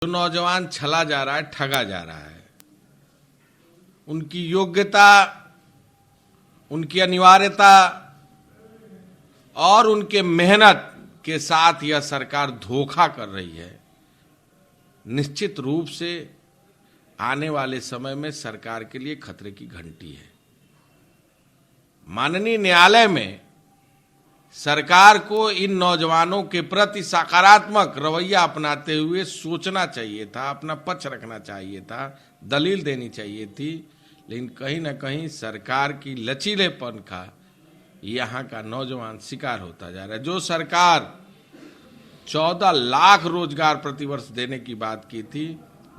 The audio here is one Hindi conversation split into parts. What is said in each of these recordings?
जो नौजवान छला जा रहा है, ठगा जा रहा है, उनकी योग्यता, उनकी अनिवार्यता और उनके मेहनत के साथ यह सरकार धोखा कर रही है। निश्चित रूप से आने वाले समय में सरकार के लिए खतरे की घंटी है। माननीय न्यायालय में सरकार को इन नौजवानों के प्रति सकारात्मक रवैया अपनाते हुए सोचना चाहिए था, अपना पक्ष रखना चाहिए था, दलील देनी चाहिए थी, लेकिन कहीं ना कहीं सरकार की लचीलेपन का यहाँ का नौजवान शिकार होता जा रहा है। जो सरकार 14 लाख रोजगार प्रतिवर्ष देने की बात की थी,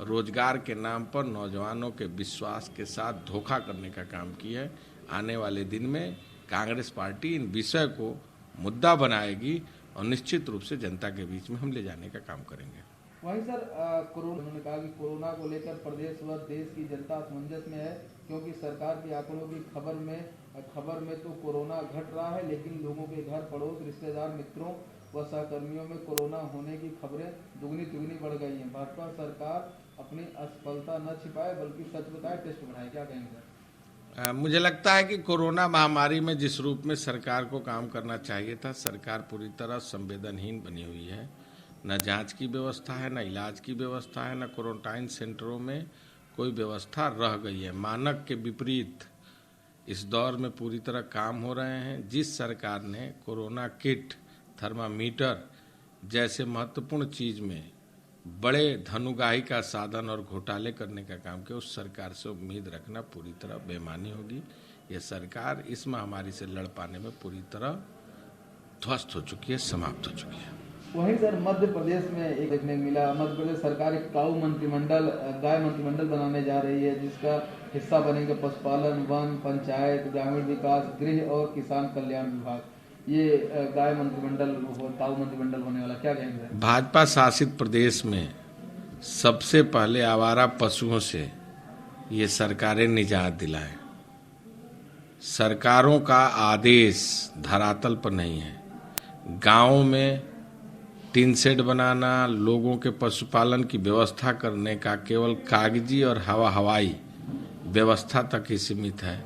रोजगार के नाम पर नौजवानों के विश्वास के साथ धोखा करने का काम किया है। आने वाले दिन में कांग्रेस पार्टी इन विषय को मुद्दा बनाएगी और निश्चित रूप से जनता के बीच में हम ले जाने का काम करेंगे। वहीं सर उन्होंने कहा कि कोरोना को लेकर प्रदेश व देश की जनता असमंजस में है, क्योंकि सरकार के आंकड़ों की खबर में तो कोरोना घट रहा है, लेकिन लोगों के घर, पड़ोस, रिश्तेदार, मित्रों व सहकर्मियों में कोरोना होने की खबरें दुगनी तिगुनी बढ़ गई हैं। भाजपा सरकार अपनी असफलता न छिपाए बल्कि सच बताए, टेस्ट बढ़ाए, क्या कहेंगे सर? मुझे लगता है कि कोरोना महामारी में जिस रूप में सरकार को काम करना चाहिए था, सरकार पूरी तरह संवेदनहीन बनी हुई है। न जांच की व्यवस्था है, न इलाज की व्यवस्था है, न क्वारंटाइन सेंटरों में कोई व्यवस्था रह गई है। मानक के विपरीत इस दौर में पूरी तरह काम हो रहे हैं। जिस सरकार ने कोरोना किट, थर्मामीटर जैसे महत्वपूर्ण चीज में बड़े धनुगाही का साधन और घोटाले करने का काम किया, उस सरकार से उम्मीद रखना पूरी तरह बेईमानी होगी। यह सरकार इस महामारी से लड़ पाने में पूरी तरह ध्वस्त हो चुकी है, समाप्त हो चुकी है। वहीं सर मध्य प्रदेश में एक देखने को मिला, मध्य प्रदेश सरकार एक गाय मंत्रिमंडल बनाने जा रही है, जिसका हिस्सा बनेंगे पशुपालन, वन, पंचायत, ग्रामीण विकास, गृह और किसान कल्याण विभाग। ये गाय मंत्रिमंडल, ताऊ मंत्रिमंडल होने वाला, क्या कहेंगे? भाजपा शासित प्रदेश में सबसे पहले आवारा पशुओं से ये सरकारें निजात दिलाएं। सरकारों का आदेश धरातल पर नहीं है। गांवों में टीन शेड बनाना, लोगों के पशुपालन की व्यवस्था करने का केवल कागजी और हवाई व्यवस्था तक ही सीमित है।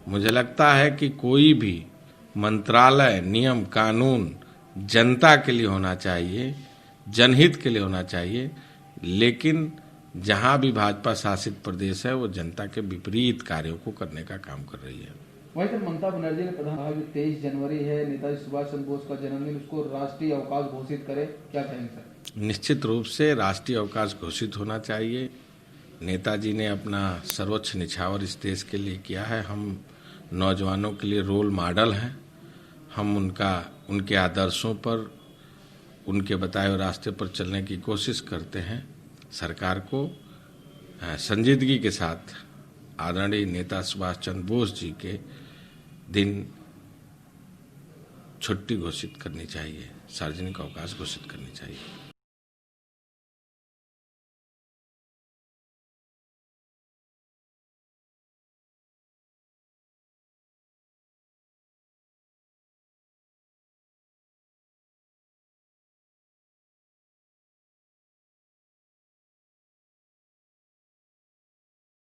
मुझे लगता है कि कोई भी मंत्रालय, नियम, कानून जनता के लिए होना चाहिए, जनहित के लिए होना चाहिए, लेकिन जहां भी भाजपा शासित प्रदेश है वो जनता के विपरीत कार्यों को करने का काम कर रही है। वहीं सर ममता बनर्जी ने कहा कि 23 जनवरी है, नेताजी सुभाष चंद्र बोस का जन्मदिन, उसको राष्ट्रीय अवकाश घोषित करे, क्या कहेंगे सर? निश्चित रूप से राष्ट्रीय अवकाश घोषित होना चाहिए। नेताजी ने अपना सर्वोच्च निछावर इस देश के लिए किया है। हम नौजवानों के लिए रोल मॉडल हैं। हम उनके आदर्शों पर, उनके बताए हुए रास्ते पर चलने की कोशिश करते हैं। सरकार को संजीदगी के साथ आदरणीय नेता सुभाष चंद्र बोस जी के दिन छुट्टी घोषित करनी चाहिए, सार्वजनिक अवकाश घोषित करनी चाहिए।